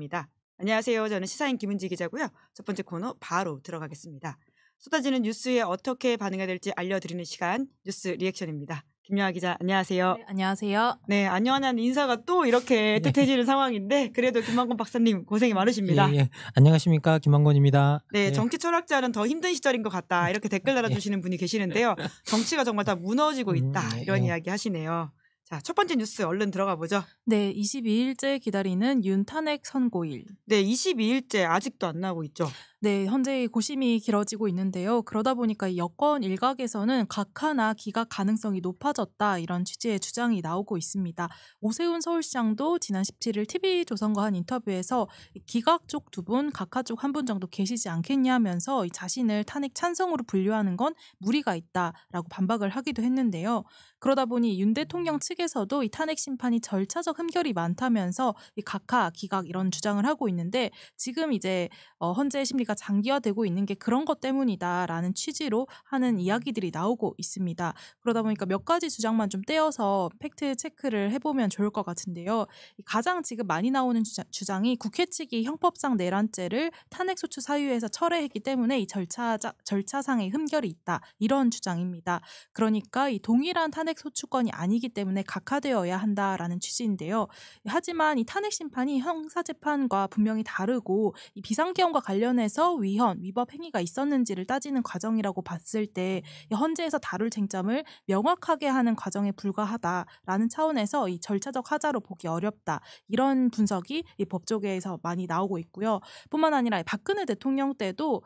시간입니다. 안녕하세요. 저는 시사인 김은지 기자고요. 첫 번째 코너 바로 들어가겠습니다. 쏟아지는 뉴스에 어떻게 반응해야 될지 알려드리는 시간 뉴스 리액션입니다. 김여아 기자 안녕하세요. 네, 안녕하세요. 네, 안녕하는 인사가 또 이렇게 뜻해지는 상황인데 그래도 김만권 박사님 고생이 많으십니다. 예. 안녕하십니까, 김만권입니다. 네, 정치 철학자는 더 힘든 시절인 것 같다 이렇게 댓글 달아주시는 분이 계시는데요. 정치가 정말 다 무너지고 있다 이런 이야기 하시네요. 자, 첫 번째 뉴스 얼른 들어가 보죠. 네, 22일째 기다리는 윤 탄핵 선고일. 네, 22일째 아직도 안 나오고 있죠. 네, 현재 고심이 길어지고 있는데요. 그러다 보니까 여권 일각에서는 각하나 기각 가능성이 높아졌다 이런 취지의 주장이 나오고 있습니다. 오세훈 서울시장도 지난 17일 TV조선과 한 인터뷰에서 기각 쪽 2분, 각하 쪽 1분 정도 계시지 않겠냐 하면서 자신을 탄핵 찬성으로 분류하는 건 무리가 있다라고 반박을 하기도 했는데요. 그러다 보니 윤 대통령 측에서도 이 탄핵 심판이 절차적 흠결이 많다면서 이 각하, 기각 이런 주장을 하고 있는데 지금 이제 헌재 심리가 장기화되고 있는 게 그런 것 때문이다라는 취지로 하는 이야기들이 나오고 있습니다. 그러다 보니까 몇 가지 주장만 좀 떼어서 팩트 체크를 해보면 좋을 것 같은데요. 가장 지금 많이 나오는 주장이 국회 측이 형법상 내란죄를 탄핵소추 사유에서 철회했기 때문에 이 절차상의 흠결이 있다 이런 주장입니다. 그러니까 이 동일한 탄핵소추권이 아니기 때문에 각하되어야 한다라는 취지인데요. 하지만 이 탄핵 심판이 형사재판과 분명히 다르고 이 비상계엄과 관련해서 위헌, 위법 행위가 있었는지를 따지는 과정이라고 봤을 때 헌재에서 다룰 쟁점을 명확하게 하는 과정에 불과하다라는 차원에서 이 절차적 하자로 보기 어렵다. 이런 분석이 이 법조계에서 많이 나오고 있고요. 뿐만 아니라 박근혜 대통령 때도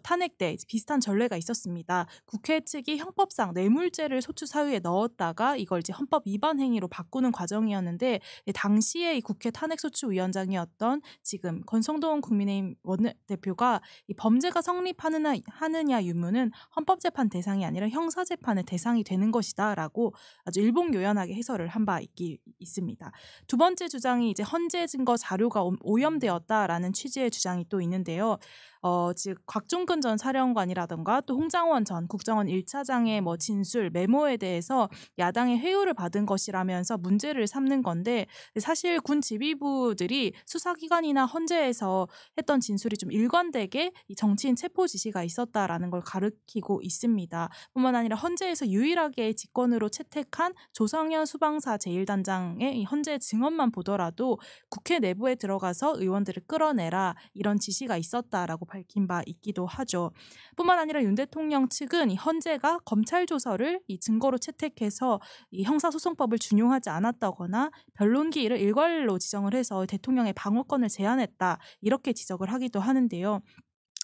탄핵 때 비슷한 전례가 있었습니다. 국회 측이 형법상 뇌물죄를 소추 사유에 넣었다가 이걸 이제 헌법 위반 행위로 바꾸는 과정이었는데 당시에 이 국회 탄핵소추위원장이었던 지금 권성동 국민의힘 원내대표가 이 범죄가 성립하느냐 유무는 헌법재판 대상이 아니라 형사재판의 대상이 되는 것이다라고 아주 일봉요연하게 해설을 한 바 있습니다. 두 번째 주장이 이제 헌재 증거 자료가 오염되었다라는 취지의 주장이 또 있는데요. 즉 곽종근 전 사령관이라든가 또 홍장원 전 국정원 1차장의 진술, 메모에 대해서 야당의 회유를 받은 것이라면서 문제를 삼는 건데 사실 군 지휘부들이 수사기관이나 헌재에서 했던 진술이 좀 일관되게 이 정치인 체포 지시가 있었다라는 걸 가리키고 있습니다. 뿐만 아니라 헌재에서 유일하게 직권으로 채택한 조성현 수방사 제1단장의 이 헌재 증언만 보더라도 국회 내부에 들어가서 의원들을 끌어내라 이런 지시가 있었다라고 밝힌 바 있기도 하죠. 뿐만 아니라 윤 대통령 측은 이 헌재가 검찰 조서를 이 증거로 채택해서 이 형사소송법을 준용하지 않았다거나 변론기일을 일괄로 지정을 해서 대통령의 방어권을 제한했다 이렇게 지적을 하기도 하는데요.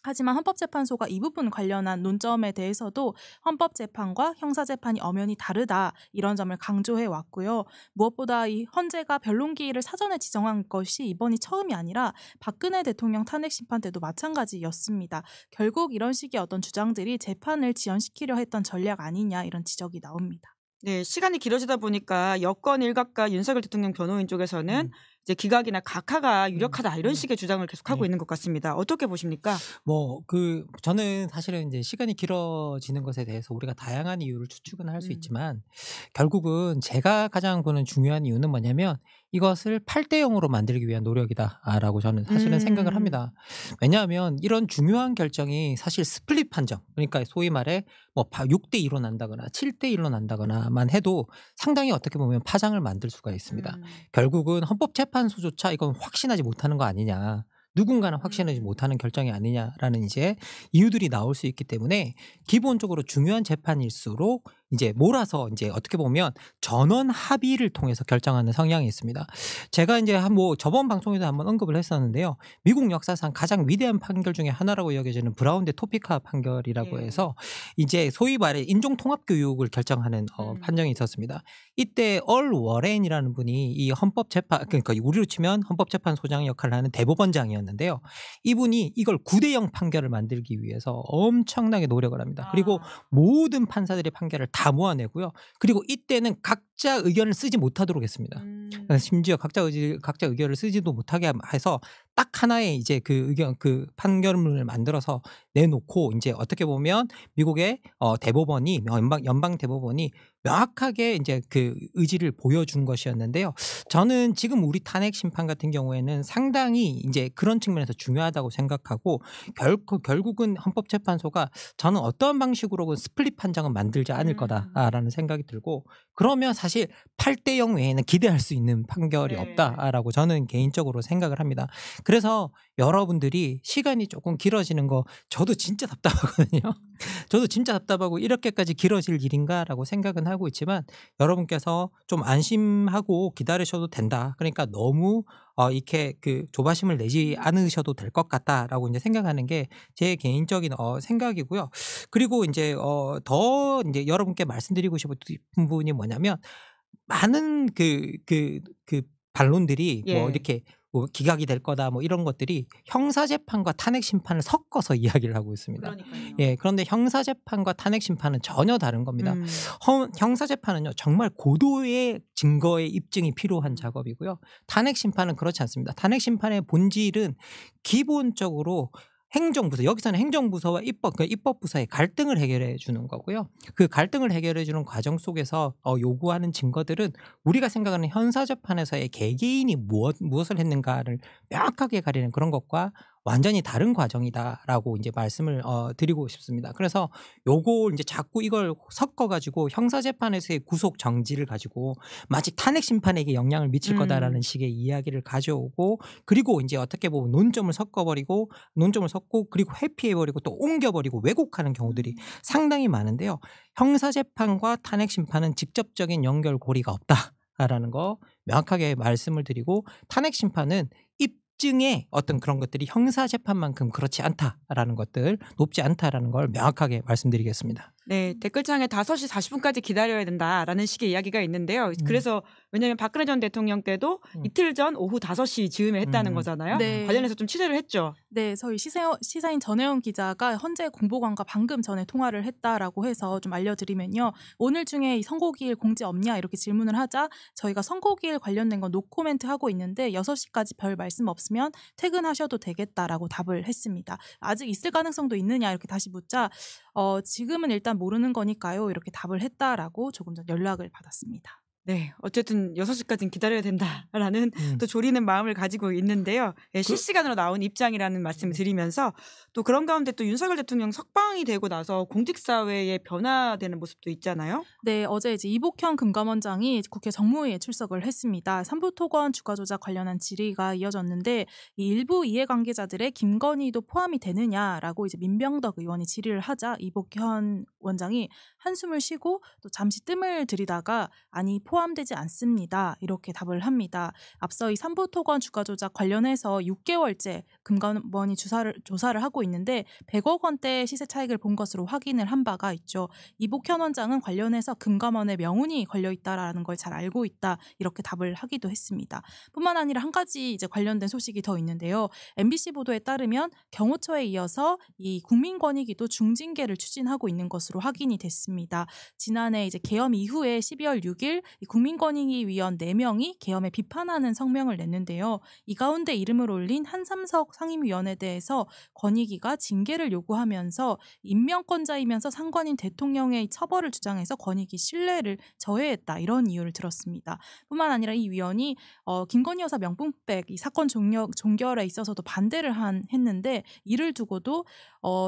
하지만 헌법재판소가 이 부분 관련한 논점에 대해서도 헌법재판과 형사재판이 엄연히 다르다 이런 점을 강조해 왔고요. 무엇보다 이 헌재가 변론기일을 사전에 지정한 것이 이번이 처음이 아니라 박근혜 대통령 탄핵 심판 때도 마찬가지였습니다. 결국 이런 식의 어떤 주장들이 재판을 지연시키려 했던 전략 아니냐 이런 지적이 나옵니다. 네, 시간이 길어지다 보니까 여권 일각과 윤석열 대통령 변호인 쪽에서는 이제 기각이나 각하가 유력하다 이런 식의 주장을 계속하고 있는 것 같습니다. 어떻게 보십니까? 저는 사실은 이제 시간이 길어지는 것에 대해서 우리가 다양한 이유를 추측은 할 수 있지만 결국은 제가 가장 보는 중요한 이유는 뭐냐면 이것을 8대 0으로 만들기 위한 노력이다라고 저는 사실은 생각을 합니다. 왜냐하면 이런 중요한 결정이 사실 스플릿 판정, 그러니까 소위 말해 6대 2로 난다거나 7대 1로 난다거나만 해도 상당히 어떻게 보면 파장을 만들 수가 있습니다. 결국은 헌법재판소조차 이건 확신하지 못하는 거 아니냐. 누군가는 확신하지 못하는 결정이 아니냐라는 이제 이유들이 나올 수 있기 때문에 기본적으로 중요한 재판일수록 이제 몰아서 이제 어떻게 보면 전원 합의를 통해서 결정하는 성향이 있습니다. 제가 이제 저번 방송에도 한번 언급을 했었는데요. 미국 역사상 가장 위대한 판결 중에 하나라고 여겨지는 브라운 대 토피카 판결이라고 해서 이제 소위 말해 인종 통합 교육을 결정하는 판정이 있었습니다. 이때 얼 워렌이라는 분이 이 헌법재판 그러니까 우리로 치면 헌법재판소장 역할을 하는 대법원장이었는데요. 이분이 이걸 9대 0 판결을 만들기 위해서 엄청나게 노력을 합니다. 그리고 모든 판사들의 판결을 다 모아내고요. 그리고 이때는 각자 의견을 쓰지 못하도록 했습니다. 심지어 각자 의견을 쓰지도 못하게 해서 딱 하나의 이제 그 의견 그 판결문을 만들어서 내놓고 이제 어떻게 보면 미국의 대법원이 연방 대법원이 명확하게 이제 그 의지를 보여준 것이었는데요. 저는 지금 우리 탄핵 심판 같은 경우에는 상당히 이제 그런 측면에서 중요하다고 생각하고 결국은 헌법재판소가 저는 어떠한 방식으로든 스플릿 판정은 만들지 않을 거다라는 생각이 들고 그러면 사실 8대 0 외에는 기대할 수 있는 판결이 네. 없다라고 저는 개인적으로 생각을 합니다. 그래서 여러분들이 시간이 조금 길어지는 거 저도 진짜 답답하거든요. 저도 진짜 답답하고 이렇게까지 길어질 일인가라고 생각은 하고 있지만 여러분께서 좀 안심하고 기다리셔도 된다. 그러니까 너무 이렇게 그 조바심을 내지 않으셔도 될 것 같다라고 이제 생각하는 게 제 개인적인 생각이고요. 그리고 이제 더 이제 여러분께 말씀드리고 싶은 부분이 뭐냐면 많은 그 반론들이 예. 뭐 이렇게 뭐 기각이 될 거다 뭐 이런 것들이 형사 재판과 탄핵 심판을 섞어서 이야기를 하고 있습니다. 그러니까요. 예, 그런데 형사 재판과 탄핵 심판은 전혀 다른 겁니다. 음. 형사 재판은요 정말 고도의 증거의 입증이 필요한 작업이고요. 탄핵 심판은 그렇지 않습니다. 탄핵 심판의 본질은 기본적으로 행정부서 여기서는 행정부서와 입법부서의 갈등을 해결해 주는 거고요. 그 갈등을 해결해 주는 과정 속에서 요구하는 증거들은 우리가 생각하는 형사재판에서의 개개인이 무엇을 했는가를 명확하게 가리는 그런 것과 완전히 다른 과정이다라고 이제 말씀을 드리고 싶습니다. 그래서 요걸 이제 자꾸 이걸 섞어가지고 형사재판에서의 구속 정지를 가지고 마치 탄핵 심판에게 영향을 미칠 거다라는 식의 이야기를 가져오고 그리고 이제 어떻게 보면 논점을 섞고 그리고 회피해버리고 또 옮겨버리고 왜곡하는 경우들이 상당히 많은데요. 형사재판과 탄핵 심판은 직접적인 연결고리가 없다라는 거 명확하게 말씀을 드리고 탄핵 심판은 입증의 어떤 그런 것들이 형사 재판만큼 그렇지 않다라는 것들, 높지 않다라는 걸 명확하게 말씀드리겠습니다. 네, 댓글창에 5시 40분까지 기다려야 된다라는 식의 이야기가 있는데요. 그래서 왜냐하면 박근혜 전 대통령 때도 이틀 전 오후 5시 즈음에 했다는 거잖아요. 네. 관련해서 좀 취재를 했죠. 네, 저희 시사인 전혜원 기자가 현재 공보관과 방금 전에 통화를 했다라고 해서 좀 알려드리면요. 오늘 중에 이 선고기일 공지 없냐 이렇게 질문을 하자 저희가 선고기일 관련된 건 노코멘트 하고 있는데 6시까지 별 말씀 없으면 퇴근하셔도 되겠다라고 답을 했습니다. 아직 있을 가능성도 있느냐 이렇게 다시 묻자 지금은 일단 모르는 거니까요. 이렇게 답을 했다라고 조금 전 연락을 받았습니다. 네, 어쨌든 6시까지는 기다려야 된다라는 또 조리는 마음을 가지고 있는데요. 네, 실시간으로 나온 입장이라는 말씀을 드리면서 또 그런 가운데 또 윤석열 대통령 석방이 되고 나서 공직사회에 변화되는 모습도 있잖아요. 네, 어제 이제 이복현 금감원장이 국회 정무위에 출석을 했습니다. 삼부토건 주가 조작 관련한 질의가 이어졌는데 이 일부 이해관계자들의 김건희도 포함이 되느냐라고 이제 민병덕 의원이 질의를 하자 이복현 원장이 한숨을 쉬고 또 잠시 뜸을 들이다가 아니 포함되지 않습니다. 이렇게 답을 합니다. 앞서 이 삼부토건 주가 조작 관련해서 6개월째 금감원이 조사를 하고 있는데 100억 원대 시세 차익을 본 것으로 확인을 한 바가 있죠. 이복현 원장은 관련해서 금감원의 명운이 걸려 있다라는 걸 잘 알고 있다. 이렇게 답을 하기도 했습니다. 뿐만 아니라 한 가지 이제 관련된 소식이 더 있는데요. MBC 보도에 따르면 경호처에 이어서 이 국민권익위도 중징계를 추진하고 있는 것으로 확인이 됐습니다. 지난해 이제 계엄 이후에 12월 6일 이 국민권익위 위원 4명이 계엄에 비판하는 성명을 냈는데요. 이 가운데 이름을 올린 한삼석 상임위원에 대해서 권익위가 징계를 요구하면서 임명권자이면서 상관인 대통령의 처벌을 주장해서 권익위 신뢰를 저해했다 이런 이유를 들었습니다. 뿐만 아니라 이 위원이 김건희 여사 명품백 이 사건 종결에 있어서도 반대를 했는데 이를 두고도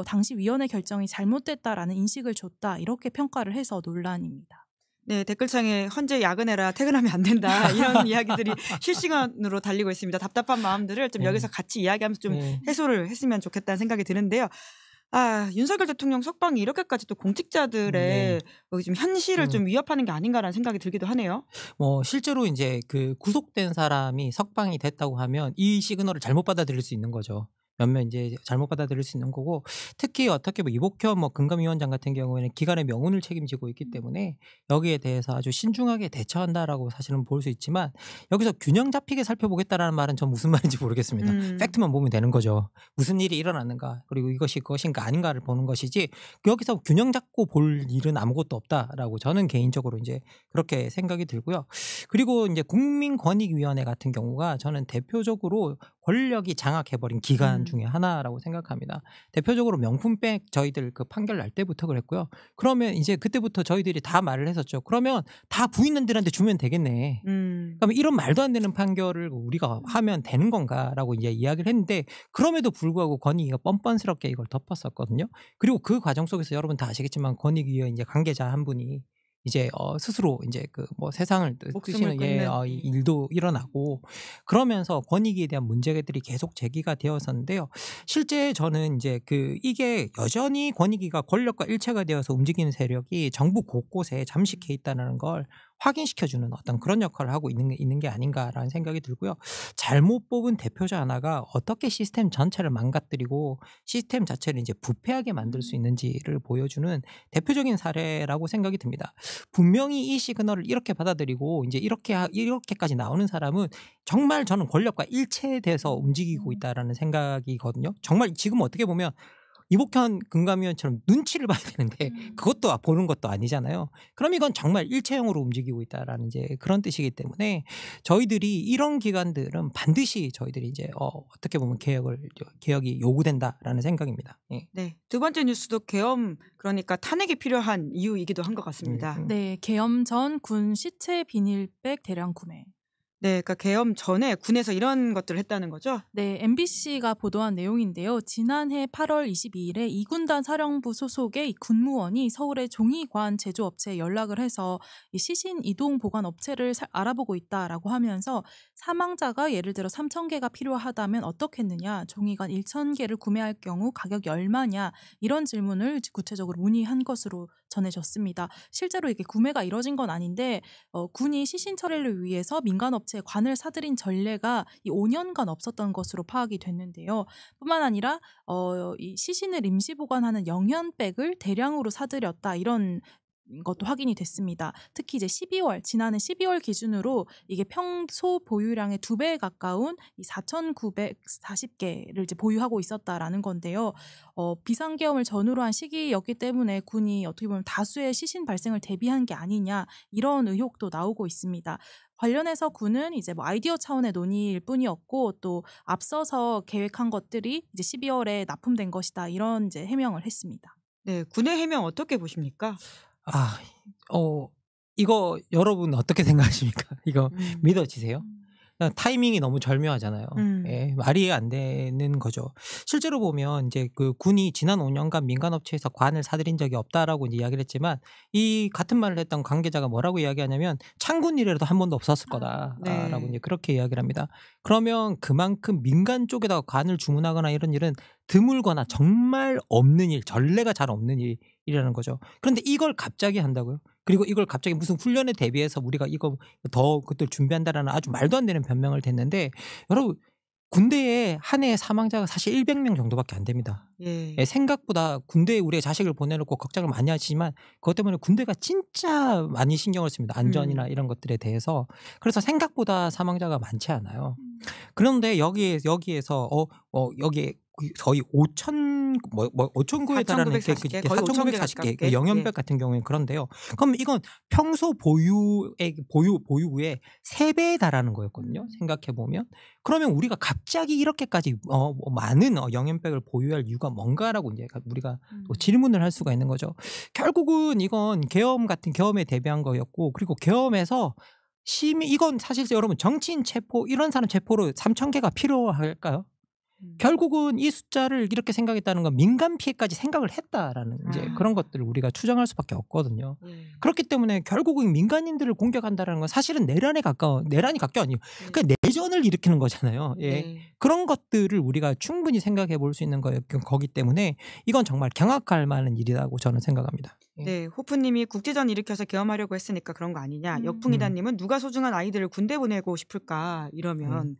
당시 위원회 결정이 잘못됐다라는 인식을 줬다 이렇게 평가를 해서 논란입니다. 네, 댓글창에 헌재 야근해라 퇴근하면 안 된다 이런 이야기들이 실시간으로 달리고 있습니다. 답답한 마음들을 좀 여기서 같이 이야기하면서 좀 해소를 했으면 좋겠다는 생각이 드는데요. 윤석열 대통령 석방이 이렇게까지 또 공직자들의 좀 현실을 좀 위협하는 게 아닌가라는 생각이 들기도 하네요. 실제로 이제 그 구속된 사람이 석방이 됐다고 하면 이 시그널을 잘못 받아들일 수 있는 거죠. 몇몇 이제 잘못 받아들일 수 있는 거고 특히 어떻게 이복현 금감위원장 같은 경우에는 기관의 명운을 책임지고 있기 때문에 여기에 대해서 아주 신중하게 대처한다라고 사실은 볼 수 있지만 여기서 균형 잡히게 살펴보겠다라는 말은 전 무슨 말인지 모르겠습니다. 팩트만 보면 되는 거죠. 무슨 일이 일어났는가 그리고 이것이 그것인가 아닌가를 보는 것이지 여기서 균형 잡고 볼 일은 아무것도 없다라고 저는 개인적으로 이제 그렇게 생각이 들고요. 그리고 이제 국민권익위원회 같은 경우가 저는 대표적으로 권력이 장악해버린 기간 중에 하나라고 생각합니다. 대표적으로 명품백 저희들 그 판결 날 때부터 그랬고요. 그러면 이제 그때부터 저희들이 다 말을 했었죠. 그러면 다 부인들한테 주면 되겠네. 그러면 이런 말도 안 되는 판결을 우리가 하면 되는 건가라고 이제 이야기를 했는데 그럼에도 불구하고 권익위가 뻔뻔스럽게 이걸 덮었었거든요. 그리고 그 과정 속에서 여러분 다 아시겠지만 권익위의 이제 관계자 한 분이 이제 스스로 이제 그 뭐 세상을 뜨시는 일도 일어나고 그러면서 권익위에 대한 문제들이 계속 제기가 되었었는데요. 실제 저는 이제 그 이게 여전히 권익위가 권력과 일체가 되어서 움직이는 세력이 정부 곳곳에 잠식해 있다는 걸 확인시켜주는 어떤 그런 역할을 하고 있는 게 아닌가라는 생각이 들고요. 잘못 뽑은 대표자 하나가 어떻게 시스템 전체를 망가뜨리고 시스템 자체를 이제 부패하게 만들 수 있는지를 보여주는 대표적인 사례라고 생각이 듭니다. 분명히 이 시그널을 이렇게 받아들이고 이제 이렇게까지 나오는 사람은 정말 저는 권력과 일체돼서 움직이고 있다라는 생각이거든요. 정말 지금 어떻게 보면 이복현 금감위원처럼 눈치를 봐야 되는데 그것도 보는 것도 아니잖아요. 그럼 이건 정말 일체형으로 움직이고 있다라는 이제 그런 뜻이기 때문에 저희들이 이런 기관들은 반드시 저희들이 이제 어떻게 보면 개혁이 요구된다라는 생각입니다. 예. 네, 두 번째 뉴스도 계엄 그러니까 탄핵이 필요한 이유이기도 한 것 같습니다. 네, 계엄 전 군 시체 비닐백 대량 구매. 네, 그러니까 계엄 전에 군에서 이런 것들을 했다는 거죠? 네, MBC가 보도한 내용인데요. 지난해 8월 22일에 2군단 사령부 소속의 이 군무원이 서울의 종이관 제조업체에 연락을 해서 이 시신 이동 보관 업체를 알아보고 있다라고 하면서 사망자가 예를 들어 3,000개가 필요하다면 어떻겠느냐, 종이관 1,000개를 구매할 경우 가격이 얼마냐 이런 질문을 구체적으로 문의한 것으로 전해졌습니다. 실제로 이게 구매가 이뤄진 건 아닌데 군이 시신 처리를 위해서 민간업체에 관을 사들인 전례가 이 5년간 없었던 것으로 파악이 됐는데요. 뿐만 아니라 이 시신을 임시 보관하는 영현백을 대량으로 사들였다 이런 것도 확인이 됐습니다. 특히 이제 지난해 12월 기준으로 이게 평소 보유량의 2배에 가까운 이 4,940개를 이제 보유하고 있었다라는 건데요. 비상계엄을 전후로 한 시기였기 때문에 군이 어떻게 보면 다수의 시신 발생을 대비한 게 아니냐 이런 의혹도 나오고 있습니다. 관련해서 군은 이제 뭐 아이디어 차원의 논의일 뿐이었고 또 앞서서 계획한 것들이 이제 12월에 납품된 것이다 이런 이제 해명을 했습니다. 네, 군의 해명 어떻게 보십니까? 이거 여러분 어떻게 생각하십니까? 이거 믿어지세요? 타이밍이 너무 절묘하잖아요. 예, 말이 안 되는 거죠. 실제로 보면 이제 그 군이 지난 5년간 민간업체에서 관을 사들인 적이 없다라고 이제 이야기를 했지만 이 같은 말을 했던 관계자가 뭐라고 이야기하냐면 창군 이래라도 한 번도 없었을 거다라고 이제 그렇게 이야기를 합니다. 그러면 그만큼 민간 쪽에다가 관을 주문하거나 이런 일은 드물거나 정말 없는 일, 전례가 잘 없는 일이라는 거죠. 그런데 이걸 갑자기 한다고요? 그리고 이걸 갑자기 무슨 훈련에 대비해서 우리가 이거 더 그것들 준비한다라는 아주 말도 안 되는 변명을 댔는데 여러분 군대에 한 해에 사망자가 사실 100명 정도밖에 안 됩니다. 예, 생각보다 군대에 우리의 자식을 보내놓고 걱정을 많이 하시지만 그것 때문에 군대가 진짜 많이 신경을 씁니다. 안전이나 이런 것들에 대해서. 그래서 생각보다 사망자가 많지 않아요. 그런데 여기에서 여기에 거의 5,900에 달하는 4,940개 영현백 같은 경우에는 그런데요. 그럼 이건 평소 보유의 3배에 달하는 거였거든요. 생각해 보면. 그러면 우리가 갑자기 이렇게까지 많은 영현백을 보유할 이유가 뭔가라고 이제 우리가 또 질문을 할 수가 있는 거죠. 결국은 이건 계엄에 대비한 거였고 그리고 계엄에서 이건 사실 여러분 정치인 체포 이런 사람 체포로 3,000개가 필요할까요? 결국은 이 숫자를 이렇게 생각했다는 건 민간 피해까지 생각을 했다라는 이제 그런 것들을 우리가 추정할 수밖에 없거든요. 그렇기 때문에 결국은 민간인들을 공격한다는 건 사실은 내란이 가까운 아니에요. 그러니까 내전을 일으키는 거잖아요. 예. 그런 것들을 우리가 충분히 생각해 볼 수 있는 거기 때문에 이건 정말 경악할 만한 일이라고 저는 생각합니다. 예. 네, 호프님이 국제전 일으켜서 계엄하려고 했으니까 그런 거 아니냐. 역풍이다님은 누가 소중한 아이들을 군대 보내고 싶을까 이러면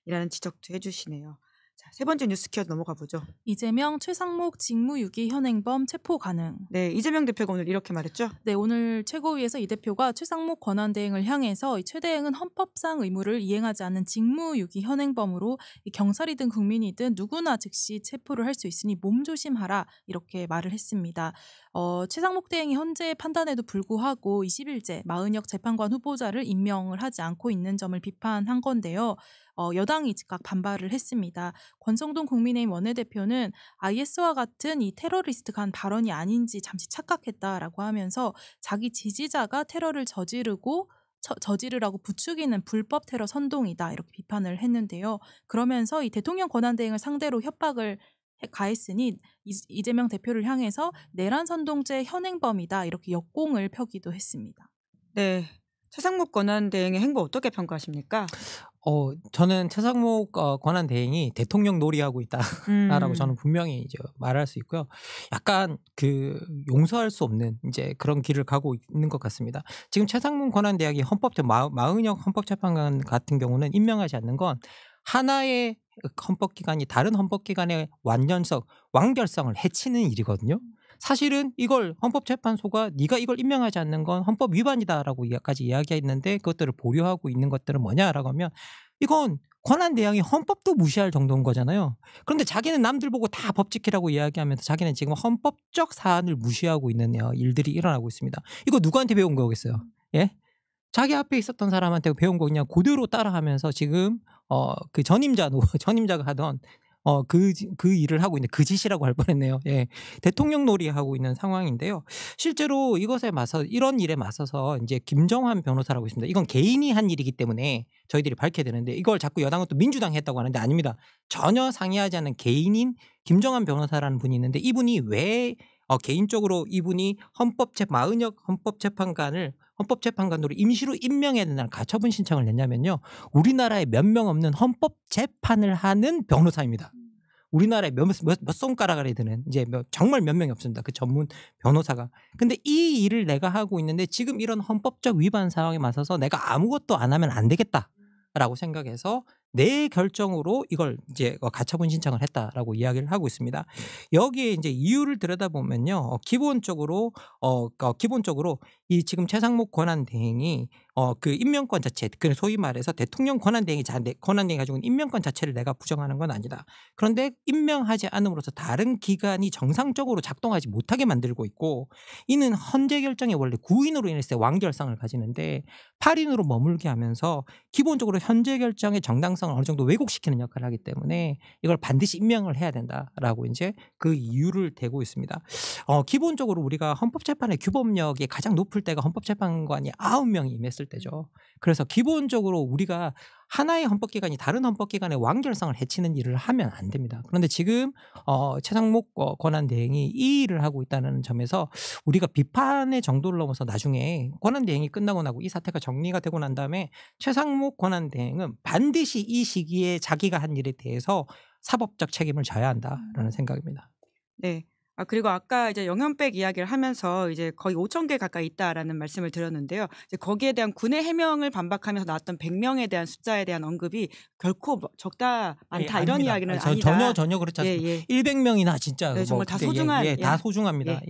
이라는 지적도 해주시네요. 자, 세 번째 뉴스 키워드 넘어가 보죠. 이재명, 최상목 직무유기 현행범 체포 가능. 네, 이재명 대표가 오늘 이렇게 말했죠. 네, 오늘 최고위에서 이 대표가 최상목 권한대행을 향해서 이 최대행은 헌법상 의무를 이행하지 않는 직무유기 현행범으로 이 경찰이든 국민이든 누구나 즉시 체포를 할 수 있으니 몸조심하라 이렇게 말을 했습니다. 최상목 대행이 현재 판단에도 불구하고 21제 마은혁 재판관 후보자를 임명을 하지 않고 있는 점을 비판한 건데요. 여당이 즉각 반발을 했습니다. 권성동 국민의힘 원내대표는 IS와 같은 이 테러리스트가 한 발언이 아닌지 잠시 착각했다라고 하면서 자기 지지자가 테러를 저지르라고 부추기는 불법 테러 선동이다 이렇게 비판을 했는데요. 그러면서 이 대통령 권한대행을 상대로 협박을 가했으니 이재명 대표를 향해서 내란 선동죄 현행범이다 이렇게 역공을 펴기도 했습니다. 네, 최상목 권한대행의 행보 어떻게 평가하십니까? 저는 최상목 권한대행이 대통령 놀이하고 있다라고 저는 분명히 이제 말할 수 있고요. 약간 용서할 수 없는 이제 그런 길을 가고 있는 것 같습니다. 지금 최상목 권한대행이 마은혁 헌법재판관 같은 경우는 임명하지 않는 건 하나의 헌법기관이 다른 헌법기관의 완결성을 해치는 일이거든요. 사실은 이걸 헌법재판소가 네가 이걸 임명하지 않는 건 헌법 위반이다라고까지 이야기했는데 그것들을 보류하고 있는 것들은 뭐냐라고 하면 이건 권한대행이 헌법도 무시할 정도인 거잖아요. 그런데 자기는 남들 보고 다 법 지키라고 이야기하면서 자기는 지금 헌법적 사안을 무시하고 있는 일들이 일어나고 있습니다. 이거 누구한테 배운 거겠어요? 예? 자기 앞에 있었던 사람한테 배운 거 그냥 그대로 따라하면서 지금 전임자가 하던 그 일을 하고 있는 그 짓이라고 할 뻔했네요. 예. 대통령 놀이하고 있는 상황인데요. 실제로 이런 일에 맞서서 이제 김정환 변호사라고 있습니다. 이건 개인이 한 일이기 때문에 저희들이 밝혀야 되는데 이걸 자꾸 여당은 또 민주당이 했다고 하는데 아닙니다. 전혀 상의하지 않은 개인인 김정환 변호사라는 분이 있는데 이분이 왜 개인적으로 이분이 마은혁 헌법재판관으로 임시로 임명해야 된다는 가처분 신청을 냈냐면요. 우리나라에 몇 명 없는 헌법재판을 하는 변호사입니다. 우리나라에 몇 손가락 아래 드는 이제 정말 몇 명이 없습니다. 그 전문 변호사가. 근데 이 일을 내가 하고 있는데 지금 이런 헌법적 위반 상황에 맞서서 내가 아무것도 안 하면 안 되겠다라고 생각해서 내 결정으로 이걸 이제 가처분 신청을 했다라고 이야기를 하고 있습니다. 여기에 이제 이유를 들여다보면요, 기본적으로 이 지금 최상목 권한대행이 그 임명권 자체, 그 소위 말해서 대통령 권한대행이 가지고 있는 임명권 자체를 내가 부정하는 건 아니다. 그런데 임명하지 않음으로써 다른 기관이 정상적으로 작동하지 못하게 만들고 있고, 이는 헌재 결정이 원래 9인으로 인해서 완결성을 가지는데 8인으로 머물게 하면서 기본적으로 현재 결정의 정당성을 어느 정도 왜곡시키는 역할을 하기 때문에 이걸 반드시 임명을 해야 된다라고 이제 그 이유를 대고 있습니다. 기본적으로 우리가 헌법재판의 규범력이 가장 높을 때가 헌법재판관이 9명이 임했을 때죠. 그래서 기본적으로 우리가 하나의 헌법기관이 다른 헌법기관의 완결성을 해치는 일을 하면 안 됩니다. 그런데 지금 최상목 권한대행이 이 일을 하고 있다는 점에서 우리가 비판의 정도를 넘어서 나중에 권한대행이 끝나고 나고 이 사태가 정리가 되고 난 다음에 최상목 권한대행은 반드시 이 시기에 자기가 한 일에 대해서 사법적 책임을 져야 한다라는 생각입니다. 네. 그리고 아까 이제 영연백 이야기를 하면서 이제 거의 5,000개 가까이 있다라는 말씀을 드렸는데요. 이제 거기에 대한 군의 해명을 반박하면서 나왔던 100명에 대한 숫자에 대한 언급이 결코 많다 이런 이야기는 아니다. 전혀 그렇지 않습니다. 100명이나 진짜 네, 정말 다 소중한 다 소중합니다.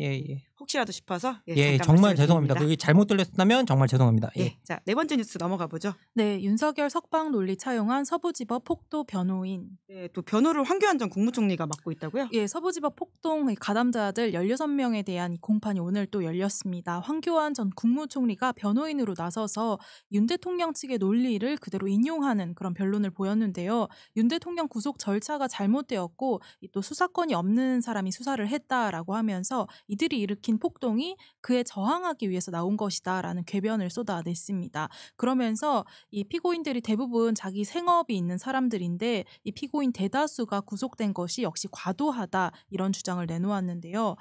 혹시라도 싶어서 정말 죄송합니다. 그게 잘못 들렸다면 정말 죄송합니다. 자, 네 번째 뉴스 넘어가 보죠. 네, 윤석열 석방 논리 차용한 서부지법 폭도 변호인. 네, 또 변호를 황교안 전 국무총리가 맡고 있다고요? 예, 서부지법 폭동 가담자들 16명에 대한 공판이 오늘 또 열렸습니다. 황교안 전 국무총리가 변호인으로 나서서 윤 대통령 측의 논리를 그대로 인용하는 그런 변론을 보였는데요. 윤 대통령 구속 절차가 잘못되었고 또 수사권이 없는 사람이 수사를 했다라고 하면서 이들이 일으킨 폭동이 그에 저항하기 위해서 나온 것이다라는 궤변을 쏟아냈습니다. 그러면서 이 피고인들이 대부분 자기 생업이 있는 사람들인데 이 피고인 대다수가 구속된 것이 역시 과도하다 이런 주장을 내놓았는데요.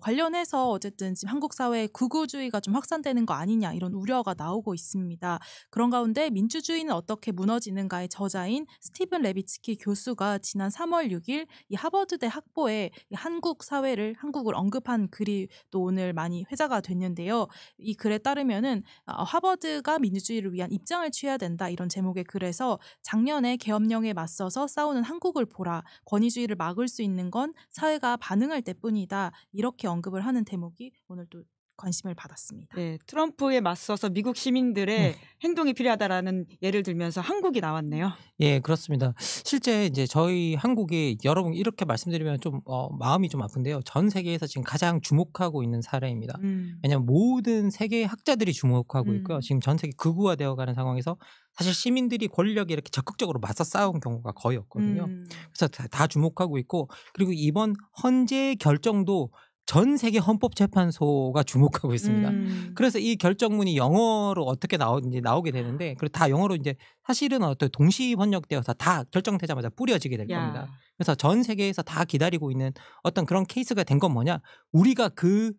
관련해서 어쨌든 지금 한국 사회에 극우주의가 좀 확산되는 거 아니냐 이런 우려가 나오고 있습니다. 그런 가운데 민주주의는 어떻게 무너지는가의 저자인 스티븐 레비츠키 교수가 지난 3월 6일 이 하버드대 학보에 한국을 언급한 글이 또 오늘 많이 회자가 됐는데요. 이 글에 따르면은 하버드가 민주주의를 위한 입장을 취해야 된다 이런 제목의 글에서 작년에 계엄령에 맞서서 싸우는 한국을 보라. 권위주의를 막을 수 있는 건 사회가 반응할 때뿐이다. 이렇게 언급을 하는 대목이 오늘 또 관심을 받았습니다. 네, 트럼프에 맞서서 미국 시민들의 행동이 필요하다라는 예를 들면서 한국이 나왔네요. 예, 그렇습니다. 실제 이제 저희 한국이 여러분 이렇게 말씀드리면 좀 마음이 좀 아픈데요. 전 세계에서 지금 가장 주목하고 있는 사례입니다. 왜냐하면 모든 세계 학자들이 주목하고 있고요. 지금 전 세계 극우화되어가는 상황에서 사실 시민들이 권력에 이렇게 적극적으로 맞서 싸운 경우가 거의 없거든요. 그래서 다 주목하고 있고, 그리고 이번 헌재 결정도 전 세계 헌법재판소가 주목하고 있습니다. 그래서 이 결정문이 영어로 어떻게 나오게 되는데, 그리고 다 영어로 이제 사실은 어떤 동시 번역되어서 다 결정되자마자 뿌려지게 될 겁니다. 그래서 전 세계에서 다 기다리고 있는 어떤 그런 케이스가 된 건 뭐냐? 우리가 그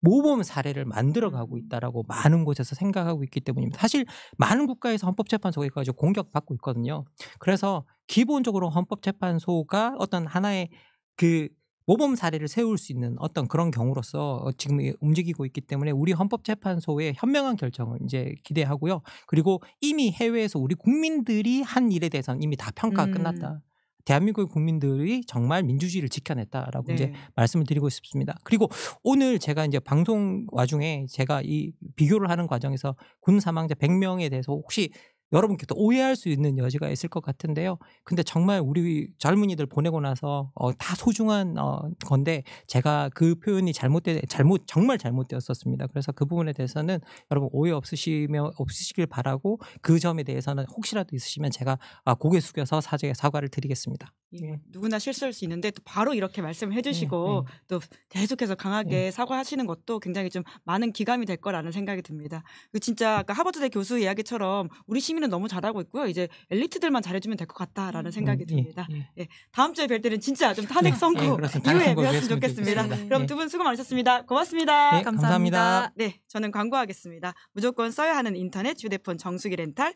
모범 사례를 만들어가고 있다라고 많은 곳에서 생각하고 있기 때문입니다. 사실 많은 국가에서 헌법재판소가 가지고 공격받고 있거든요. 그래서 기본적으로 헌법재판소가 어떤 하나의 그 모범 사례를 세울 수 있는 어떤 그런 경우로서 지금 움직이고 있기 때문에 우리 헌법재판소의 현명한 결정을 이제 기대하고요. 그리고 이미 해외에서 우리 국민들이 한 일에 대해서는 이미 다 평가가 끝났다. 대한민국의 국민들이 정말 민주주의를 지켜냈다라고 이제 말씀을 드리고 싶습니다. 그리고 오늘 제가 이제 방송 와중에 제가 이 비교를 하는 과정에서 군 사망자 100명에 대해서 혹시 여러분께서 오해할 수 있는 여지가 있을 것 같은데요. 근데 정말 우리 젊은이들 보내고 나서 다 소중한 건데 제가 그 표현이 정말 잘못되었었습니다. 그래서 그 부분에 대해서는 여러분 오해 없으시길 바라고, 그 점에 대해서는 혹시라도 있으시면 제가 고개 숙여서 사과를 드리겠습니다. 예, 누구나 실수할 수 있는데 또 바로 이렇게 말씀을 해주시고 또 계속해서 강하게 사과하시는 것도 굉장히 좀 많은 기감이 될 거라는 생각이 듭니다. 진짜 아까 하버드대 교수 이야기처럼 우리 시민은 너무 잘하고 있고요. 이제 엘리트들만 잘해주면 될 것 같다라는 생각이 듭니다. 예, 다음 주에 뵐 때는 진짜 좀 탄핵 선고 이후에 뵈었으면 좋겠습니다. 그럼 두 분 수고 많으셨습니다. 고맙습니다. 감사합니다. 네, 저는 광고하겠습니다. 무조건 써야 하는 인터넷 휴대폰 정수기 렌탈